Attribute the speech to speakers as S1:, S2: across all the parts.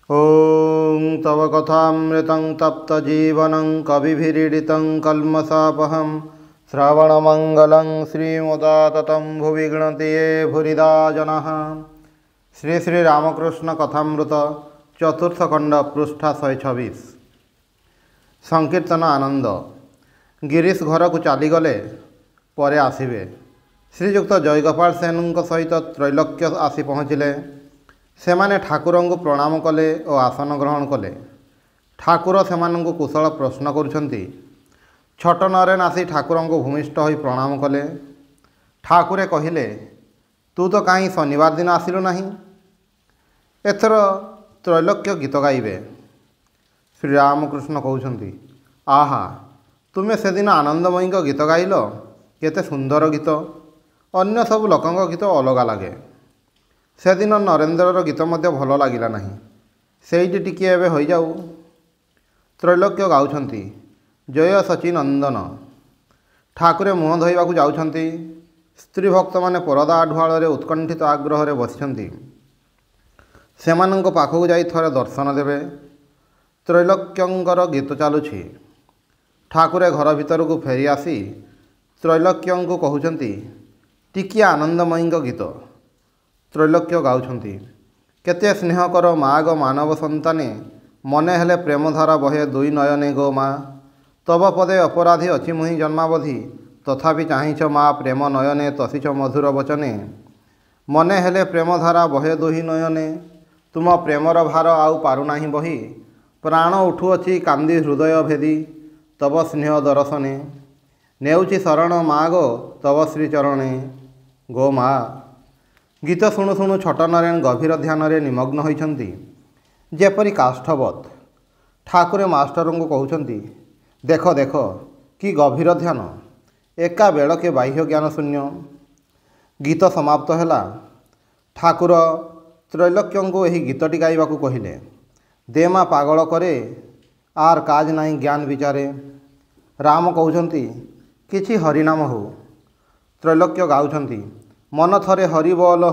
S1: ॐ तव कथामृतं तप्तजीवनं कविभिरीडितं कल्मषापहं श्रवणमङ्गलं श्रीमुदाततं भुवि गणति ये भूरिदा जनाः। श्री श्री रामकृष्ण कथामृत चतुर्थ खंड पृष्ठा 126। संकीर्तन आनंद। गिरीश घर को चलीगले परे आसिबे। श्रीजुक्त जयगोपाल सेन सहित त्रैलोक्य आसी पहुँचिले। सेमाने ठाकुर को प्रणाम कले और आसन ग्रहण कले। ठाकुर सेमानंकु कुशल प्रश्न करुछंती। छोट नरेन आसी ठाकुर को भूमिष्ठ हो प्रणाम कले। ठाकुरे कहिले, तू तो कहीं शनिवार दिन आसिलु नहीं, एथर त्रैलोक्य गीत गाइबे। श्री रामकृष्ण कहउछंती, आहा तुमे से दिन आनंदमयी गीत गाइल, केते सुंदर गीत। अन्य सब लोकंक गीत अलग लगे। से दिन नरेंद्रर गीत मध्य भल लगिला नहीं, सेठी टिकिए एबे होई जाऊ। त्रैलोक्य गाउछंती, जय सचिनंदन। ठाकुरे मुह धोइबाकू जाउछंती। स्त्री भक्त माने परदा आढुआଳରେ उत्कंठित आग्रह बसिछंती। सेमानंक पाखकू जाई थरे दर्शन देबे। त्रैलोक्यंकर गीत चालुछि। ठाकुरे घर भीतर को फेरी आसी त्रैलोक्यंकु कहउछंती, टिकिए आनंदमयी गीत। त्रैलोक्य गाउछंती, केते स्नेह कर माग मानव संताने, मने हेले प्रेमधारा बहे दुई नयने गो माँ। तब पदे अपराधी अछि मुहि जन्मावधि, तथापि चाहिछ माँ प्रेम नयने तसिछ मधुर वचने। मने हेले प्रेमधारा बहे दुहि नयने, तुम प्रेमर भार आउ पारुनाहि बही। प्राण उठुअछि कांदी हृदय भेदी, तब स्नेह दर्शने। नेउछि शरण मागो तब श्रीचरणे गो माँ। गीत शुणु शुणु छोट नरेन गभीर ध्यान रे निमग्न होइछंती, जेपरी काष्ठवत। ठाकुरे मास्टर को कहउछंती, देख देख कि गभीर ध्यान, एका बेलके बाह्य ज्ञान शून्य। गीत समाप्त हैला। ठाकुर त्रैलोक्य को यही गीतटी गाइबाकू कहिले। देमा पागल करे आर काज नाई ज्ञान विचारे। राम कहउछंती, किछि हरिनाम हो। त्रैलोक्य गाउछंती, मन थरे हरि बोल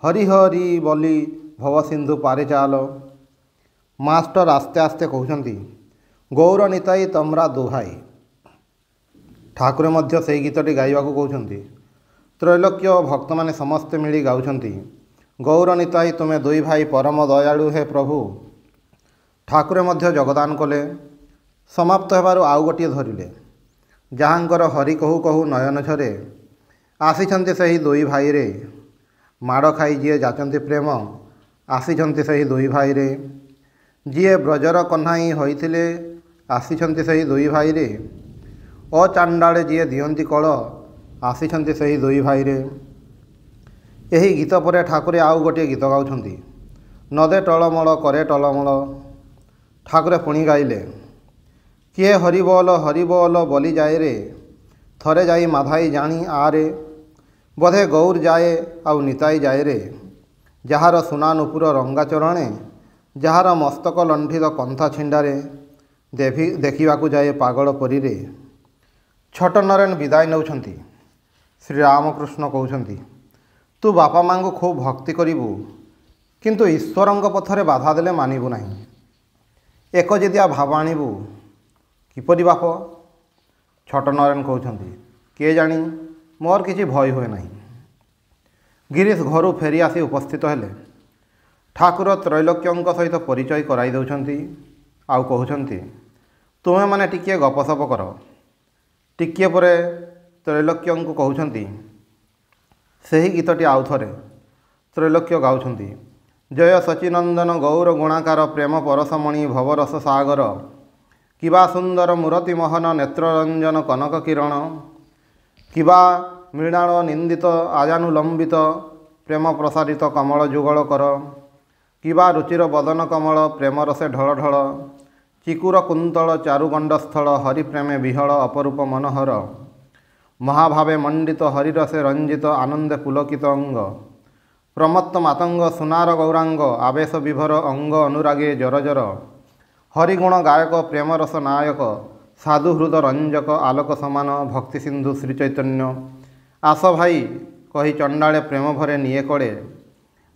S1: हरि हरि बोली भव सिंधु पारे चाल। मास्टर आस्ते आस्ते कहउछंती, गौर निताई तमरा दुहाई। ठाकुर मध्य से गीतटी गाइबाकू कहउछंती। त्रैलोक्य भक्त माने समस्ते मिली गाउछंती, गौर निताई तुमे दुई भाई परम दयालु हे प्रभु। ठाकुरे मध्य जगदान कले। समाप्त हेबारु आउ गोटिए धरिले। जहाँकर हरि कहू कहू नयन झरे, आसीछंती सही दुई भाई रे। माड़ खाई जिए जाचंती प्रेम, आसीछंती सही दुई भाई रे। जिए ब्रजर कन्हाई होइथिले, आसीछंती सही दुई भाई रे। अचांडाळे जिए दियंती कळ, आसीछंती सही दुई भाई रे। यही गीत परे ठाकुरे आउ गोटे गीत गाउछंती, नदे टलमल करे टलमल। ठाकुरे पुणी गाइले, किए हरि बोल बोली जाए रे। थरे जाई माधाई जानी आरे, बोधे गौर जाए आउ निताई जाए रे। जहार सुना नुपुर रंगा चरणे, जहार मस्तक लंठित कंथा छिंडारे, देखिबाकू जाए पागल परी रे। छोट नरेन विदाय नौछंती। श्री रामकृष्ण कहउछंती, तू बापा माँ को खूब भक्ति करिबू, किंतु ईश्वरंक पथरे बाधा देले मानिबू नहीं। एक जेदिया भाव आनिबू, किपरि बाप? छोट नरेन कहउछंती, किए जानी, मोर किछि भय हुए नहीं। गिरीश घरू फेरी आसी उपस्थित हेले। ठाकुर त्रैलोक्यंक सहित परिचय कराई दउछंती। आउ कहउछंती, तुमे माने टिकिए गपसप कर। टिकिए परे त्रैलोक्यंकु कहउछंती, सेही गीतटी आउ थरे। त्रैलोक्य गाउछंती, जय सचिनंदन गौर गुणाकार प्रेम परसमणि भवरस सागर। किबा सुंदर मूर्ति मोहन नेत्ररंजन कनक किरण। किबा मृणाल निंदित आजानुलंबित प्रेम प्रसारित कमल जुगल कर। किबा रुचिर बदन कमल प्रेम रसे ढल ढल। चिकुर कुंतल चारुगंडस्थल हरि प्रेमे विहल अपरूप मनोहर। महाभावे मंडित हरिरसे रंजित आनंदे पुलकित अंग। प्रमत्त मातंग सुनार गौरांग आवेश विभर अंग अनुरागे जर जर। हरिगुण गायक प्रेम रस नायक साधु हृद रंजक आलोक समान भक्ति सिंधु श्री चैतन्य। आस भाई कही चंडाळे प्रेम भरे निये कड़े।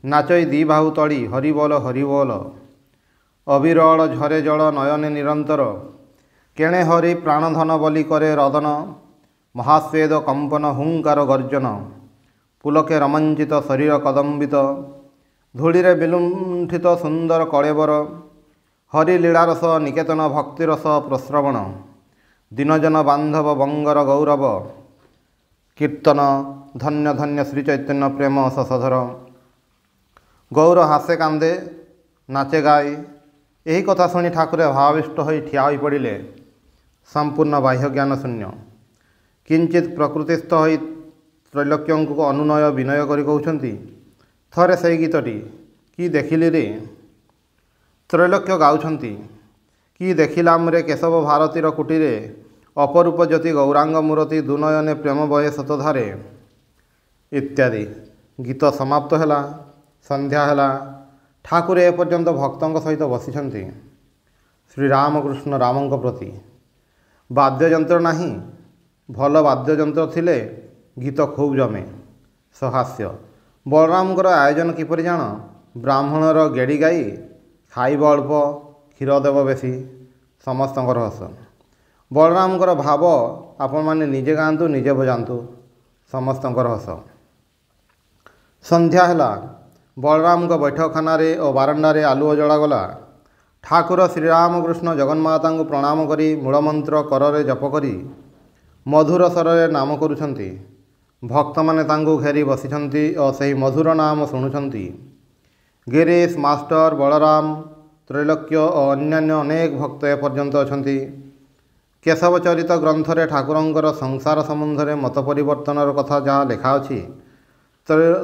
S1: ନାଚଇ ଦି ବାହୁ ତଳି ହରିବୋଲ ହରିବୋଲ। ଅବିରଳ ଝରେ ଜଳ ନୟନେ ନିରନ୍ତର। କେଣେ ହରି ପ୍ରାଣଧନ ବୋଲି କରେ ରଦନ। ମହାସ୍ୱେଦ କମ୍ପନ ହୁଙ୍କାର ଗର୍ଜନ। ପୁଲକେ ରମଞ୍ଚିତ ଶରୀର କଦମ୍ବିତ। ଧୂଳିରେ ବିଲୁଣ୍ଠିତ ସୁନ୍ଦର କଳେବର। ହରି ଲୀଳାରସ ନିକେତନ ଭକ୍ତିରସ ପ୍ରସ୍ରବଣ। ଦିନଜନ ବାନ୍ଧବ ବଙ୍ଗର ଗୌରବ। କୀର୍ତ୍ତନ ଧନ୍ୟ ଧନ୍ୟ ଶ୍ରୀ ଚୈତନ୍ୟ ପ୍ରେମ ଶଶଧର। ଗୌର ହାସେ କାନ୍ଦେ ନାଚେ ଗାଏ। ଏହି କଥା ଶୁଣି ଠାକୁରେ ଭାବାବିଷ୍ଟ ହୋଇ ଠିଆ ହୋଇପଡ଼ିଲେ। ସମ୍ପୂର୍ଣ୍ଣ ବାହ୍ୟ ଜ୍ଞାନ ଶୂନ୍ୟ। କିଞ୍ଚିତ୍ ପ୍ରକୃତିସ୍ଥ ହୋଇ ତ୍ରୈଲୋକ୍ୟଙ୍କୁ ଅନୁନୟ ବିନୟ କରି କହୁଛନ୍ତି, ଥରେ ସେଇ ଗୀତଟି କି ଦେଖିଲି ରେ। ତ୍ରୈଲୋକ୍ୟ ଗାଉଛନ୍ତି, କି ଦେଖିଲାମ୍ରେ କେଶବ ଭାରତୀର କୁଟୀରେ। ଅପରୂପ ଜ୍ୟୋତି ଗୌରାଙ୍ଗ ମୂରତି ଦୁନୟନେ ପ୍ରେମ ବହେ ଶତଧାରେ ଇତ୍ୟାଦି। ଗୀତ ସମାପ୍ତ ହେଲା। ସନ୍ଧ୍ୟା ହେଲା। ଠାକୁରେ ଏପର୍ଯ୍ୟନ୍ତ ଭକ୍ତଙ୍କ ସହିତ ବସିଛନ୍ତି। ଶ୍ରୀରାମକୃଷ୍ଣ ରାମଙ୍କ ପ୍ରତି। ବାଦ୍ୟଯନ୍ତ୍ର ନାହିଁ। ଭଲ ବାଦ୍ୟଯନ୍ତ୍ର ଥିଲେ ଗୀତ ଖୁବ୍ ଜମେ। ସହାସ୍ୟ। ବଳରାମଙ୍କର ଆୟୋଜନ କିପରି ଜାଣ? ବ୍ରାହ୍ମଣର ଗେଡ଼ି ଗାଈ, ଖାଇବ ଅଳ୍ପ, କ୍ଷୀର ଦେବ ବେଶୀ। ସମସ୍ତଙ୍କର ହସ। ବଳରାମଙ୍କର ଭାବ ଆପଣମାନେ ନିଜେ ଗାଆନ୍ତୁ, ନିଜେ ବଜାନ୍ତୁ। ସମସ୍ତଙ୍କର ହସ। ସନ୍ଧ୍ୟା ହେଲା। ବଳରାମଙ୍କ ବୈଠକଖାନାରେ ଓ ବାରଣ୍ଡାରେ ଆଲୁଅ ଜଳାଗଲା। ଠାକୁର ଶ୍ରୀରାମକୃଷ୍ଣ ଜଗନ୍ମାତାଙ୍କୁ ପ୍ରଣାମ କରି ମୂଳମନ୍ତ୍ର କରରେ ଜପ କରି ମଧୁର ସ୍ୱରରେ ନାମ କରୁଛନ୍ତି। ଭକ୍ତମାନେ ତାଙ୍କୁ ଘେରି ବସିଛନ୍ତି ଓ ସେହି ମଧୁର ନାମ ଶୁଣୁଛନ୍ତି। ଗିରୀଶ ମାଷ୍ଟର, ବଳରାମ, ତ୍ରୈଲୋକ୍ୟ ଓ ଅନ୍ୟାନ୍ୟ ଅନେକ ଭକ୍ତ ଏପର୍ଯ୍ୟନ୍ତ ଅଛନ୍ତି। କେଶବଚରିତ ଗ୍ରନ୍ଥରେ ଠାକୁରଙ୍କର ସଂସାର ସମ୍ବନ୍ଧରେ ମତ ପରିବର୍ତ୍ତନର କଥା ଯାହା ଲେଖା ଅଛି,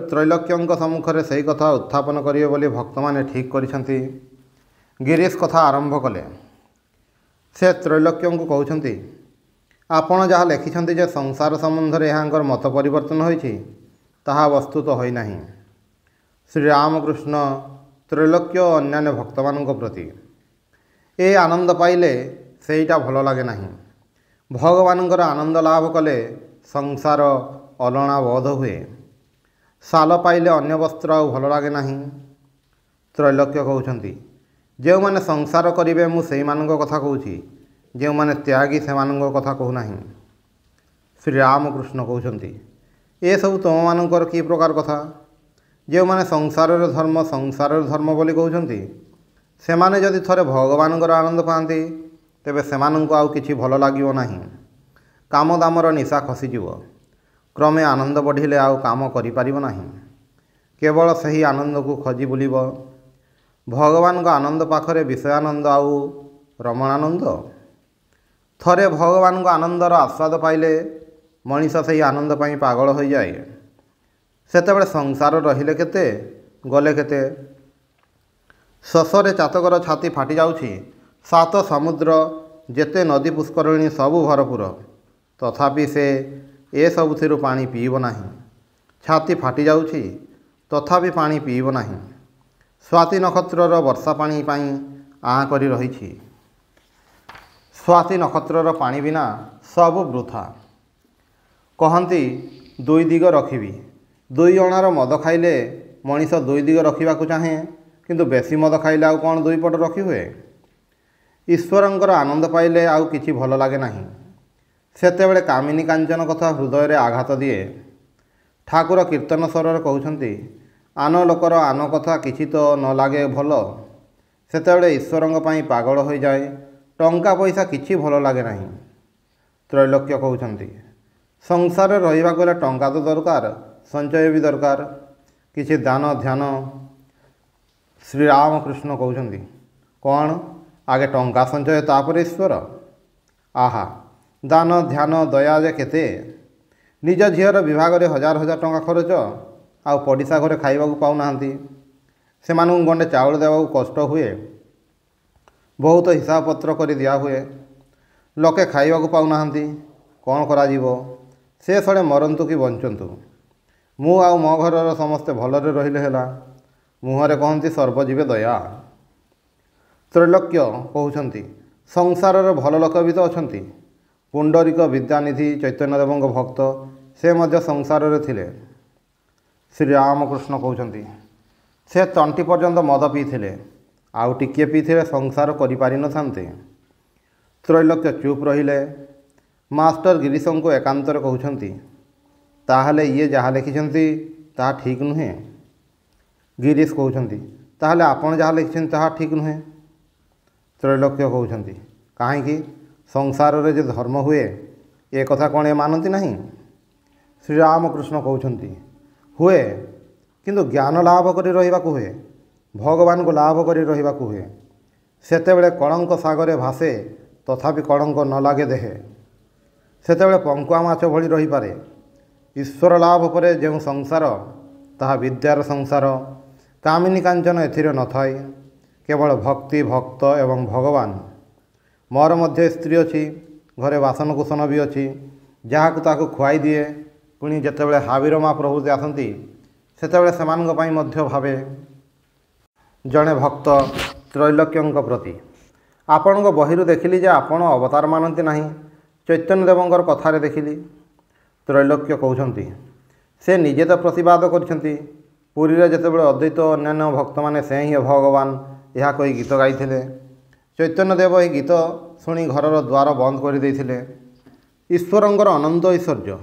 S1: ତ୍ରୈଲୋକ୍ୟଙ୍କ ସମ୍ମୁଖରେ ସେହି କଥା ଉତ୍ଥାପନ କରିବେ ବୋଲି ଭକ୍ତମାନେ ଠିକ୍ କରିଛନ୍ତି। ଗିରୀଶ କଥା ଆରମ୍ଭ କଲେ। ସେ ତ୍ରୈଲୋକ୍ୟଙ୍କୁ କହୁଛନ୍ତି, ଆପଣ ଯାହା ଲେଖିଛନ୍ତି ଯେ ସଂସାର ସମ୍ବନ୍ଧରେ ଏହାଙ୍କର ମତ ପରିବର୍ତ୍ତନ ହୋଇଛି, ତାହା ବସ୍ତୁତ ହୋଇନାହିଁ। ଶ୍ରୀରାମକୃଷ୍ଣ ତ୍ରୈଲୋକ୍ୟ ଓ ଅନ୍ୟାନ୍ୟ ଭକ୍ତମାନଙ୍କ ପ୍ରତି। ଏ ଆନନ୍ଦ ପାଇଲେ ସେଇଟା ଭଲ ଲାଗେ ନାହିଁ। ଭଗବାନଙ୍କର ଆନନ୍ଦ ଲାଭ କଲେ ସଂସାର ଅଲଣା ବୋଧ ହୁଏ। ଶାଲ ପାଇଲେ ଅନ୍ୟ ବସ୍ତ୍ର ଆଉ ଭଲ ଲାଗେ ନାହିଁ। ତ୍ରୈଲୋକ୍ୟ କହୁଛନ୍ତି, ଯେଉଁମାନେ ସଂସାର କରିବେ ମୁଁ ସେଇମାନଙ୍କ କଥା କହୁଛି। ଯେଉଁମାନେ ତ୍ୟାଗୀ ସେମାନଙ୍କ କଥା କହୁନାହିଁ। ଶ୍ରୀରାମକୃଷ୍ଣ କହୁଛନ୍ତି, ଏସବୁ ତୁମମାନଙ୍କର କି ପ୍ରକାର କଥା? ଯେଉଁମାନେ ସଂସାରର ଧର୍ମ ବୋଲି କହୁଛନ୍ତି, ସେମାନେ ଯଦି ଥରେ ଭଗବାନଙ୍କର ଆନନ୍ଦ ପାଆନ୍ତି, ତେବେ ସେମାନଙ୍କୁ ଆଉ କିଛି ଭଲ ଲାଗିବ ନାହିଁ। କାମ ଦାମର ନିଶା ଖସିଯିବ। କ୍ରମେ ଆନନ୍ଦ ବଢ଼ିଲେ ଆଉ କାମ କରିପାରିବ ନାହିଁ। କେବଳ ସେହି ଆନନ୍ଦକୁ ଖୋଜି ବୁଲିବ। ଭଗବାନଙ୍କ ଆନନ୍ଦ ପାଖରେ ବିଷୟାନନ୍ଦ ଆଉ ରମଣାନନ୍ଦ। ଥରେ ଭଗବାନଙ୍କ ଆନନ୍ଦର ଆସ୍ୱାଦ ପାଇଲେ ମଣିଷ ସେହି ଆନନ୍ଦ ପାଇଁ ପାଗଳ ହୋଇଯାଏ। ସେତେବେଳେ ସଂସାର ରହିଲେ କେତେ, ଗଲେ କେତେ। ଶୋଷରେ ଚାତକର ଛାତି ଫାଟି ଯାଉଛି। 7 ସମୁଦ୍ର, ଯେତେ ନଦୀ ପୁଷ୍କରିଣୀ ସବୁ ଭରପୁର। ତଥାପି ସେ ଏସବୁଥିରୁ ପାଣି ପିଇବ ନାହିଁ। ଛାତି ଫାଟି ଯାଉଛି, ତଥାପି ପାଣି ପିଇବ ନାହିଁ। ସ୍ୱାତି ନକ୍ଷତ୍ରର ବର୍ଷା ପାଣି ପାଇଁ ଆଁ କରି ରହିଛି। ସ୍ୱାତି ନକ୍ଷତ୍ରର ପାଣି ବିନା ସବୁ ବୃଥା। କହନ୍ତି 2 ଦିଗ ରଖିବି। 2 ଅଣାର ମଦ ଖାଇଲେ ମଣିଷ 2 ଦିଗ ରଖିବାକୁ ଚାହେଁ, କିନ୍ତୁ ବେଶୀ ମଦ ଖାଇଲେ ଆଉ କ'ଣ 2 ପଟ ରଖିହୁଏ? ଈଶ୍ୱରଙ୍କର ଆନନ୍ଦ ପାଇଲେ ଆଉ କିଛି ଭଲ ଲାଗେ ନାହିଁ। ସେତେବେଳେ କାମିନୀ କାଞ୍ଚନ କଥା ହୃଦୟରେ ଆଘାତ ଦିଏ। ଠାକୁର କୀର୍ତ୍ତନ ସ୍ୱରରେ କହୁଛନ୍ତି, ଆନ ଲୋକର ଆନ କଥା କିଛି ତ ନ ଲାଗେ ଭଲ। ସେତେବେଳେ ଈଶ୍ୱରଙ୍କ ପାଇଁ ପାଗଳ ହୋଇଯାଏ। ଟଙ୍କା ପଇସା କିଛି ଭଲ ଲାଗେ ନାହିଁ। ତ୍ରୈଲୋକ୍ୟ କହୁଛନ୍ତି, ସଂସାରରେ ରହିବାକୁ ହେଲେ ଟଙ୍କା ତ ଦରକାର, ସଞ୍ଚୟ ବି ଦରକାର, କିଛି ଦାନ ଧ୍ୟାନ। ଶ୍ରୀରାମକୃଷ୍ଣ କହୁଛନ୍ତି, କ'ଣ ଆଗେ ଟଙ୍କା ସଞ୍ଚୟ ତାପରେ ଈଶ୍ୱର? ଆହା, ଦାନ ଧ୍ୟାନ ଦୟା ଯେ କେତେ! ନିଜ ଝିଅର ବିଭାଗରେ 1000 ଟଙ୍କା ଖରଚ, ଆଉ ପଡ଼ିଶା ଘରେ ଖାଇବାକୁ ପାଉନାହାନ୍ତି। ସେମାନଙ୍କୁ ଗଣ୍ଡେ ଚାଉଳ ଦେବାକୁ କଷ୍ଟ ହୁଏ। ବହୁତ ହିସାବ ପତ୍ର କରି ଦିଆହୁଏ। ଲୋକେ ଖାଇବାକୁ ପାଉନାହାନ୍ତି। କ'ଣ କରାଯିବ? ସେ ଶଳେ ମରନ୍ତୁ କି ବଞ୍ଚନ୍ତୁ, ମୁଁ ଆଉ ମୋ ଘରର ସମସ୍ତେ ଭଲରେ ରହିଲେ ହେଲା। ମୁହଁରେ କହନ୍ତି ସର୍ବଜୀବେ ଦୟା। ତ୍ରୈଲୋକ୍ୟ କହୁଛନ୍ତି, ସଂସାରର ଭଲ ଲୋକ ବି ତ ଅଛନ୍ତି। ପୁଣ୍ଡରୀକ ବିଦ୍ୟାନିଧି ଚୈତନ୍ୟଦେବଙ୍କ ଭକ୍ତ, ସେ ମଧ୍ୟ ସଂସାରରେ ଥିଲେ। ଶ୍ରୀରାମକୃଷ୍ଣ କହୁଛନ୍ତି, ସେ ତଣ୍ଟି ପର୍ଯ୍ୟନ୍ତ ମଦ ପିଇଥିଲେ, ଆଉ ଟିକିଏ ପିଇଥିଲେ ସଂସାର କରିପାରିନଥାନ୍ତେ। ତ୍ରୈଲୋକ୍ୟ ଚୁପ୍ ରହିଲେ। ମାଷ୍ଟର ଗିରିଶଙ୍କୁ ଏକାନ୍ତରେ କହୁଛନ୍ତି, ତାହେଲେ ଇଏ ଯାହା ଲେଖିଛନ୍ତି ତାହା ଠିକ୍ ନୁହେଁ। ଗିରିଶ କହୁଛନ୍ତି, ତାହେଲେ ଆପଣ ଯାହା ଲେଖିଛନ୍ତି ତାହା ଠିକ୍ ନୁହେଁ। ତ୍ରୈଲୋକ୍ୟ କହୁଛନ୍ତି, କାହିଁକି? ସଂସାରରେ ଯେ ଧର୍ମ ହୁଏ ଏ କଥା କ'ଣ ଏ ମାନନ୍ତି ନାହିଁ? ଶ୍ରୀରାମକୃଷ୍ଣ କହୁଛନ୍ତି, ହୁଏ, କିନ୍ତୁ ଜ୍ଞାନ ଲାଭ କରି ରହିବାକୁ ହୁଏ, ଭଗବାନଙ୍କୁ ଲାଭ କରି ରହିବାକୁ ହୁଏ। ସେତେବେଳେ କଳଙ୍କ ସାଗରେ ଭାସେ, ତଥାପି କଳଙ୍କ ନ ଲାଗେ ଦେହେ। ସେତେବେଳେ ପଙ୍କୁଆ ମାଛ ଭଳି ରହିପାରେ। ଈଶ୍ୱର ଲାଭ ପରେ ଯେଉଁ ସଂସାର, ତାହା ବିଦ୍ୟାର ସଂସାର। କାମିନୀ କାଞ୍ଚନ ଏଥିରେ ନଥାଏ, କେବଳ ଭକ୍ତି, ଭକ୍ତ ଏବଂ ଭଗବାନ। ମୋର ମଧ୍ୟ ସ୍ତ୍ରୀ ଅଛି, ଘରେ ବାସନକୁସନ ବି ଅଛି, ଯାହାକୁ ତାକୁ ଖୁଆଇ ଦିଏ। ପୁଣି ଯେତେବେଳେ ହାବିର ମା ପ୍ରଭୃତି ଆସନ୍ତି ସେତେବେଳେ ସେମାନଙ୍କ ପାଇଁ ମଧ୍ୟ ଭାବେ। ଜଣେ ଭକ୍ତ ତ୍ରୈଲୋକ୍ୟଙ୍କ ପ୍ରତି, ଆପଣଙ୍କ ବହିରୁ ଦେଖିଲି ଯେ ଆପଣ ଅବତାର ମାନନ୍ତି ନାହିଁ, ଚୈତନ୍ୟଦେବଙ୍କର କଥାରେ ଦେଖିଲି। ତ୍ରୈଲୋକ୍ୟ କହୁଛନ୍ତି, ସେ ନିଜେ ତ ପ୍ରତିବାଦ କରିଛନ୍ତି। ପୁରୀରେ ଯେତେବେଳେ ଅଦ୍ୱୈତ ଓ ଅନ୍ୟାନ୍ୟ ଭକ୍ତମାନେ ସେ ହିଁ ଭଗବାନ ଏହା କହି ଗୀତ ଗାଇଥିଲେ, ଚୈତନ୍ୟଦେବ ଏହି ଗୀତ ଶୁଣି ଘରର ଦ୍ୱାର ବନ୍ଦ କରିଦେଇଥିଲେ। ଈଶ୍ୱରଙ୍କର ଅନନ୍ତ ଐଶ୍ୱର୍ଯ୍ୟ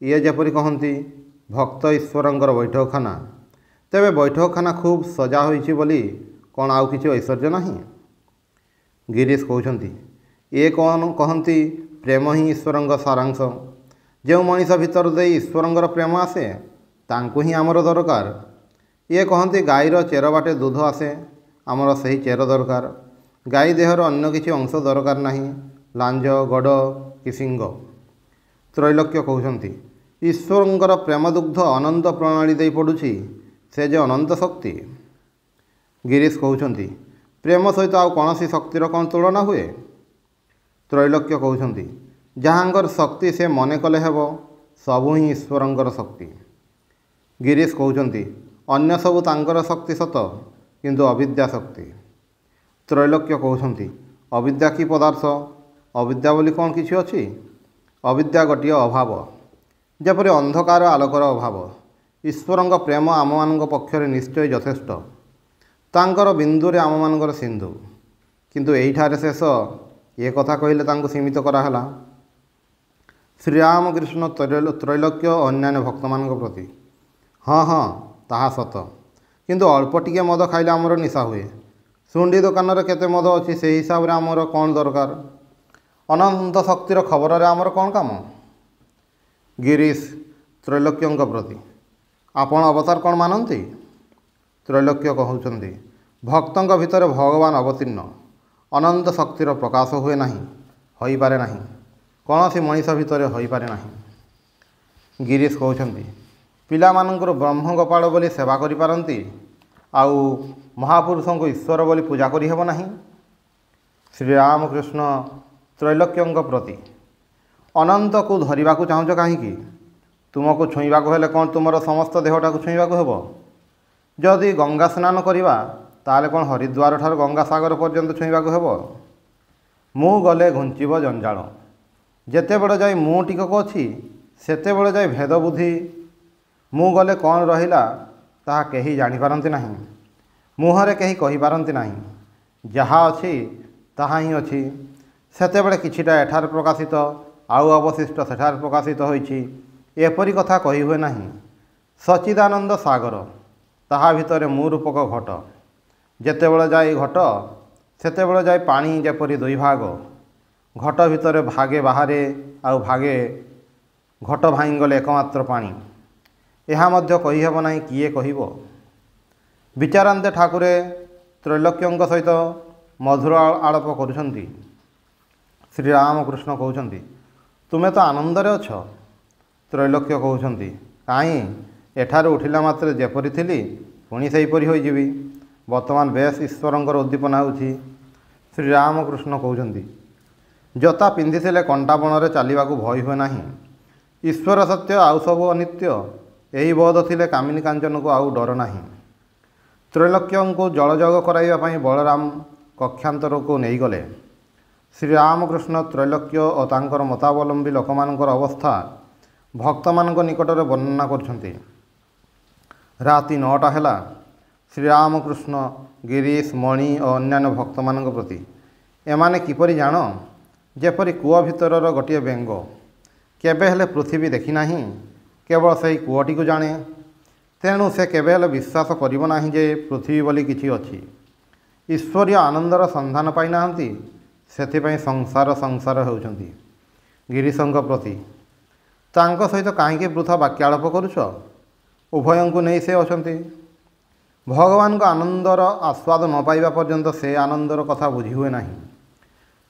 S1: ଇଏ ଯେପରି କହନ୍ତି, ଭକ୍ତ ଈଶ୍ୱରଙ୍କର ବୈଠକଖାନା। ତେବେ ବୈଠକଖାନା ଖୁବ୍ ସଜା ହୋଇଛି ବୋଲି କ'ଣ ଆଉ କିଛି ଐଶ୍ୱର୍ଯ୍ୟ ନାହିଁ? ଗିରିଶ କହୁଛନ୍ତି, ଇଏ କ'ଣ କହନ୍ତି, ପ୍ରେମ ହିଁ ଈଶ୍ୱରଙ୍କ ସାରାଂଶ। ଯେଉଁ ମଣିଷ ଭିତର ଦେଇ ଈଶ୍ୱରଙ୍କର ପ୍ରେମ ଆସେ ତାଙ୍କୁ ହିଁ ଆମର ଦରକାର। ଇଏ କହନ୍ତି, ଗାଈର ଚେର ବାଟେ ଦୁଧ ଆସେ, ଆମର ସେହି ଚେର ଦରକାର। ଗାଈ ଦେହର ଅନ୍ୟ କିଛି ଅଂଶ ଦରକାର ନାହିଁ, ଲାଞ୍ଜ, ଗଡ଼ କି ଶିଙ୍ଗ। ତ୍ରୈଲୋକ୍ୟ କହୁଛନ୍ତି, ଈଶ୍ୱରଙ୍କର ପ୍ରେମ ଦୁଗ୍ଧ ଅନନ୍ତ ପ୍ରଣାଳୀ ଦେଇ ପଡ଼ୁଛି, ସେ ଯେ ଅନନ୍ତ ଶକ୍ତି। ଗିରିଶ କହୁଛନ୍ତି, ପ୍ରେମ ସହିତ ଆଉ କୌଣସି ଶକ୍ତିର କ'ଣ ତୁଳନା ହୁଏ? ତ୍ରୈଲୋକ୍ୟ କହୁଛନ୍ତି, ଯାହାଙ୍କର ଶକ୍ତି ସେ ମନେ କଲେ ହେବ, ସବୁ ହିଁ ଈଶ୍ୱରଙ୍କର ଶକ୍ତି। ଗିରିଶ କହୁଛନ୍ତି, ଅନ୍ୟ ସବୁ ତାଙ୍କର ଶକ୍ତି ସତ, କିନ୍ତୁ ଅବିଦ୍ୟା ଶକ୍ତି। ତ୍ରୈଲୋକ୍ୟ କହୁଛନ୍ତି, ଅବିଦ୍ୟା କି ପଦାର୍ଥ? ଅବିଦ୍ୟା ବୋଲି କ'ଣ କିଛି ଅଛି? ଅବିଦ୍ୟା ଗୋଟିଏ ଅଭାବ, ଯେପରି ଅନ୍ଧକାର ଆଲୋକର ଅଭାବ। ଈଶ୍ୱରଙ୍କ ପ୍ରେମ ଆମମାନଙ୍କ ପକ୍ଷରେ ନିଶ୍ଚୟ ଯଥେଷ୍ଟ। ତାଙ୍କର ବିନ୍ଦୁରେ ଆମମାନଙ୍କର ସିନ୍ଧୁ। କିନ୍ତୁ ଏଇଠାରେ ଶେଷ, ଏ କଥା କହିଲେ ତାଙ୍କୁ ସୀମିତ କରାହେଲା। ଶ୍ରୀରାମକୃଷ୍ଣ ତ୍ରୈଲୋକ୍ୟ ଓ ଅନ୍ୟାନ୍ୟ ଭକ୍ତମାନଙ୍କ ପ୍ରତି, ହଁ ହଁ, ତାହା ସତ, କିନ୍ତୁ ଅଳ୍ପ ଟିକିଏ ମଦ ଖାଇଲେ ଆମର ନିଶା ହୁଏ। ଶୁଣ୍ଡି ଦୋକାନରେ କେତେ ମଦ ଅଛି ସେହି ହିସାବରେ ଆମର କ'ଣ ଦରକାର? ଅନନ୍ତ ଶକ୍ତିର ଖବରରେ ଆମର କ'ଣ କାମ? ଗିରିଶ ତ୍ରୈଲୋକ୍ୟଙ୍କ ପ୍ରତି, ଆପଣ ଅବତାର କ'ଣ ମାନନ୍ତି? ତ୍ରୈଲୋକ୍ୟ କହୁଛନ୍ତି, ଭକ୍ତଙ୍କ ଭିତରେ ଭଗବାନ ଅବତୀର୍ଣ୍ଣ। ଅନନ୍ତ ଶକ୍ତିର ପ୍ରକାଶ ହୁଏ ନାହିଁ, ହୋଇପାରେ ନାହିଁ, କୌଣସି ମଣିଷ ଭିତରେ ହୋଇପାରେ ନାହିଁ। ଗିରିଶ କହୁଛନ୍ତି, ପିଲାମାନଙ୍କର ବ୍ରହ୍ମଗୋପାଳ ବୋଲି ସେବା କରିପାରନ୍ତି, ଆଉ ମହାପୁରୁଷଙ୍କୁ ଈଶ୍ୱର ବୋଲି ପୂଜା କରିହେବ ନାହିଁ? ଶ୍ରୀରାମକୃଷ୍ଣ ତ୍ରୈଲୋକ୍ୟଙ୍କ ପ୍ରତି, ଅନନ୍ତକୁ ଧରିବାକୁ ଚାହୁଁଛ କାହିଁକି? ତୁମକୁ ଛୁଇଁବାକୁ ହେଲେ କ'ଣ ତୁମର ସମସ୍ତ ଦେହଟାକୁ ଛୁଇଁବାକୁ ହେବ? ଯଦି ଗଙ୍ଗା ସ୍ନାନ କରିବା ତାହେଲେ କ'ଣ ହରିଦ୍ୱାରଠାରୁ ଗଙ୍ଗାସାଗର ପର୍ଯ୍ୟନ୍ତ ଛୁଇଁବାକୁ ହେବ? ମୁଁ ଗଲେ ଘୁଞ୍ଚିବ ଜଞ୍ଜାଳ। ଯେତେବେଳେ ଯାଇ ମୁଁ ଟିକକ ଅଛି ସେତେବେଳେ ଯାଇ ଭେଦ ବୁଦ୍ଧି। ମୁଁ ଗଲେ କ'ଣ ରହିଲା ତାହା କେହି ଜାଣିପାରନ୍ତି ନାହିଁ, ମୁହଁରେ କେହି କହିପାରନ୍ତି ନାହିଁ। ଯାହା ଅଛି ତାହା ହିଁ ଅଛି। ସେତେବେଳେ କିଛିଟା ଏଠାରେ ପ୍ରକାଶିତ, ଆଉ ଅବଶିଷ୍ଟ ସେଠାରେ ପ୍ରକାଶିତ ହୋଇଛି, ଏପରି କଥା କହିହୁଏ ନାହିଁ। ସଚ୍ଚିଦାନନ୍ଦ ସାଗର, ତାହା ଭିତରେ ମୁଁ ରୂପକ ଘଟ। ଯେତେବେଳେ ଯାଇ ଘଟ ସେତେବେଳେ ଯାଇ ପାଣି ଯେପରି ଦୁଇ ଭାଗ। ଘଟ ଭିତରେ ଭାଗେ ବାହାରେ, ଆଉ ଭାଗେ ଘଟ ଭାଙ୍ଗିଗଲେ ଏକମାତ୍ର ପାଣି। ଏହା ମଧ୍ୟ କହିହେବ ନାହିଁ, କିଏ କହିବ? ବିଚାରାନ୍ତେ ଠାକୁରେ ତ୍ରୈଲୋକ୍ୟଙ୍କ ସହିତ ମଧୁର ଆଳାପ କରୁଛନ୍ତି। ଶ୍ରୀରାମକୃଷ୍ଣ କହୁଛନ୍ତି, ତୁମେ ତ ଆନନ୍ଦରେ ଅଛ। ତ୍ରୈଲୋକ୍ୟ କହୁଛନ୍ତି, କାହିଁ, ଏଠାରୁ ଉଠିଲା ମାତ୍ରେ ଯେପରି ଥିଲି ପୁଣି ସେହିପରି ହୋଇଯିବି। ବର୍ତ୍ତମାନ ବେଶ ଈଶ୍ୱରଙ୍କର ଉଦ୍ଦୀପନା ହେଉଛି। ଶ୍ରୀରାମକୃଷ୍ଣ କହୁଛନ୍ତି, ଜୋତା ପିନ୍ଧିଥିଲେ କଣ୍ଟାବଣରେ ଚାଲିବାକୁ ଭୟ ହୁଏ ନାହିଁ। ଈଶ୍ୱର ସତ୍ୟ, ଆଉ ସବୁ ଅନିତ୍ୟ, ଏହି ବୋଧ ଥିଲେ କାମିନୀ କାଞ୍ଚନକୁ ଆଉ ଡର ନାହିଁ। ତ୍ରୈଲୋକ୍ୟଙ୍କୁ ଜଳଯୋଗ କରାଇବା ପାଇଁ ବଳରାମ କକ୍ଷାନ୍ତରକୁ ନେଇଗଲେ। ଶ୍ରୀରାମକୃଷ୍ଣ ତ୍ରୈଲୋକ୍ୟ ଓ ତାଙ୍କର ମତାବଲମ୍ବୀ ଲୋକମାନଙ୍କର ଅବସ୍ଥା ଭକ୍ତମାନଙ୍କ ନିକଟରେ ବର୍ଣ୍ଣନା କରୁଛନ୍ତି। ରାତି 9ଟା ହେଲା। श्रीरामकृष्ण गिरीश मणि और अन्यान्य भक्त मान प्रति एमाने किपरि जान जेपरि कूआ भितरर गोटे बेंग केबे हेले पृथ्वी देखी नाही केवल सही कूअटी को जाने तेणु से केबे हेले विश्वास करिब नाही जे पृथ्वी बोली किछि अछि। ईश्वरीय आनंदर सन्धान पाई नाहंती सेथिपई संसार संसार होउछंती। गिरीशंक प्रति तांको सहित काहींकि वृथा वाक्यालाप करुछ उभयंकु नहीं से अछंती। भगवान को आनंदर आस्वाद न पाइबा पर्यंत से आनंदर कथा बुझी हुए नहीं।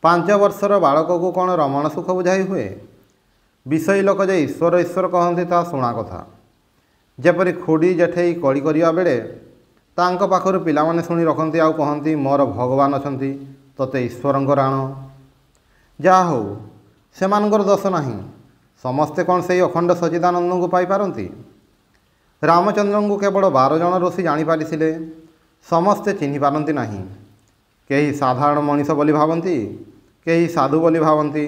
S1: 5 वर्षर बालक को कौन रमण सुख बुझाई हुए। विषयी लोक जे ईश्वर ईश्वर कहती ता शुणा कथा। जेपरि खुड़ी जेठेई कड़ी करिया बेले तांको पाखरु पिलामाने शुणी रखती आउ कहती मोर भगवान अछंती तते ईश्वरंकर आण। जा हो सेमानकर दोष नहीं समस्ते कौन से अखंड सच्चिदानंद को पाई पारंती। रामचंद्र को केवल 12 जन ऋषि जानी पारिथिले समस्ते चिन्हि पारंती नहीं। केही साधारण मनीष बोली भावती केही साधु बोली भावती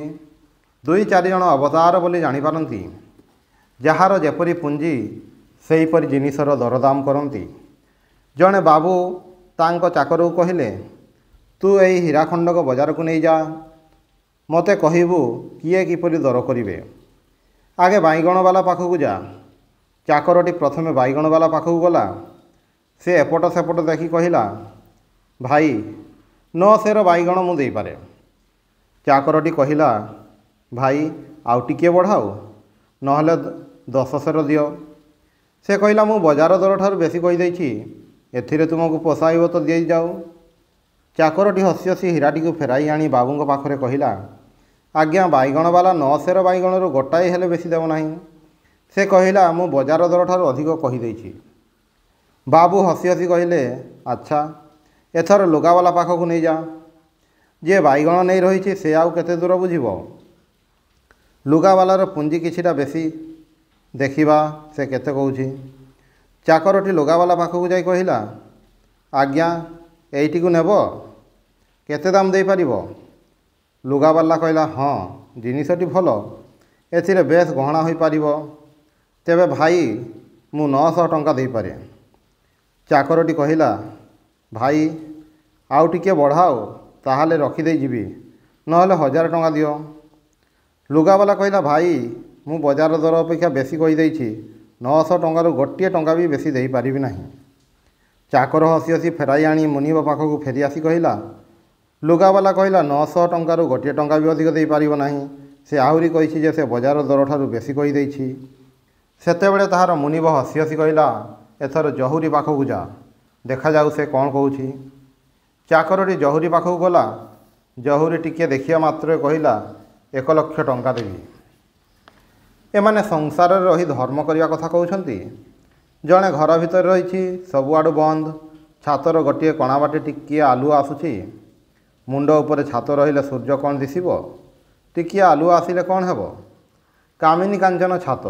S1: 2-4 जन अवतार बोली जानी पारंती। जार जेपरि पुंजी सेहीपरि जिनिसर दरदाम करती। जड़े बाबू तांको चाकर को कहले तू यही हीराखंड को बजार को नहीं जा मते कहबू किए किपरि दर करिवे आगे बाईगण वाला पाखक जा। चाकरटी प्रथमे बाईगण वाला पाखक गला से एपट सेपट देखी कहला भाई 9 सेर बाईगण मु देई पारे। चाकरटी कहला भाई आउ टिके बढ़ाओ नहले 10 सेर दियो। से कहला मु बजार दर ठार बेसी कही देछि एथिरे तुमको पोसाइब तो दे जाओ। चाकरटी हसी हसी हीराटी को फेराई आनी बाबू पाखरे कहला आज्ञा बाईगण वाला 9 सेर बाईगण रो गोटाए हेले बेसी देव नाही। से कहला मु बजार दर ठार अधिक कही देछि। बाबू हसी हसी कहले अच्छा एथर लुगावाला पाखक नहीं जा जे बाईगण नहीं रही से आउ केते दूर बुझिब। लुगावालार पुंजी किछिटा बेसी देखिबा से केते कहूछि। चाकरटी लुगावाला पाखक जाई कहला आज्ञा एइटी को नेब केते दाम दे पारिबो। लुगावाला कहला हाँ जिनिसटी भल एथिरे बेस गहना होई पारिबो तेबे भाई मु 900 टंका दे पारे। चाकरटी कहला भाई आउ टिके बढ़ाओ ताहाले रखी दे जीवी नहले 1000 टंका दियो। लुगावाला कहला भाई मु बजार दर अपेक्षा बेसी कही देछि 900 टंकार गोटे टंका भी बेसी दे पारिबि नाही। चाकर हसी हसी फेराई आनी मुनिब पाखक फेरी आसी कहला लुगावाला कहला 900 टंकार गोटे टंका भी अधिक दे पारिबो नाही से आहुरी कहिछि जे से बजार दर ठारू बेसी कही देछि। सेतेबेले ताहार मुनिब हसी हसी कहला एथर जहुरी पाखक जा देखा जाऊ से कौन कहूछि। चाकरटी जहुरी पाखक गला। जहुरी टिके देखिया मात्र कहला 1 लाख टंका देवी। एमाने संसार रही धर्म करने कथा कहते। जड़े घर भितर रही सबुआड़ बंद छातर गोटे कणा बाटे टिकिए आलुआ आसुची मुंड उपर छात रहिले सूर्य कौन दिशब टिकिए आलुआ आसिले कौन हेब। कामिनी कांचन छात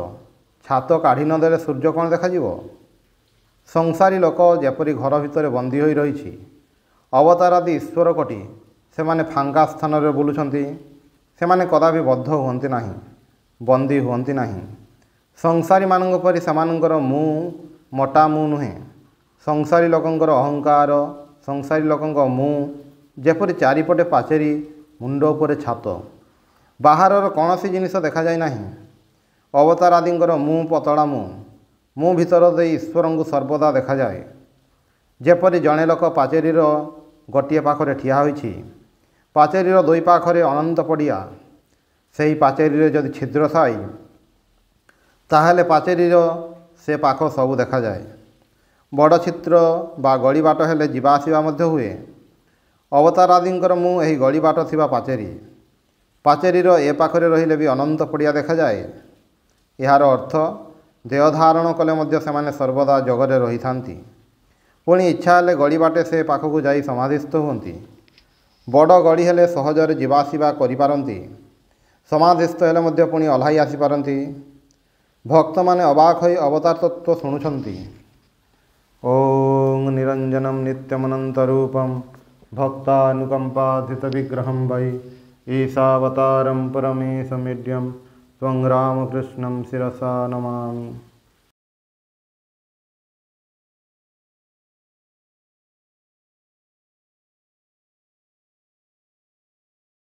S1: छात काढ़ी नदेले सूर्य कौन देखाଯିब। संसारी लोक जेपरी घर भितर बंदी होई रही अवतारादि ईश्वर कोटी से माने फांका स्थान रे बुलुछंती से माने कदापि बद्ध हुअंती नाही बंदी हुअंती नाही। संसारी मानंग परि समानंकर मुँह मोटा मुँह नुहे। संसारी लोकंकर अहंकार संसारी लोकंक मुँह जेपरि चारिपटे पाचेरी मुंड उपरे छात बाहरर कौनसी जिनिस देखा जाय नाही। अवतारादिंकर मुँह पतला मुँह भितर दे ईश्वर को सर्वदा देखा जाए। जेपरि जड़े लोक पाचेरीर गोटे पाखरे ठिया होइछि पाचेरीर 2 पाखरे अनंत पड़िया सेही पाचेरी जदि छिद्र थाई ताहले पाचेरीर से पाख सबू देखा जाए। बड़ चित्र बा गली बाट हेले जीवा आसिबा मध्य हुए। अवतारादिंकर मुँह एही गली बाट थिबा पाचेरी पाचेरीर ए पाखरे रहिले भी अनंत पड़िया देखा जाए। यार अर्थ देह धारण कले मध्य सेमाने सर्वदा जगरे रही थांती। पुणी इच्छा हेले गली बाटे से पाखक जाई समाधिस्थ हुंती। बड़ गली हेले सहजरे जीवासिबा करि पारंती। समाधिस्थ हेले मध्य पुणी ओह्लाई आसी पारंती। भक्त माने अबाक होई अवतार तत्व शुणुछंती। ओं निरंजनम नित्यमनंतरूपम भक्तानुकंपाधित विग्रहं वै ईशावतारं परमेशमीड्यं त्वं रामकृष्णं शिरसा नमामि।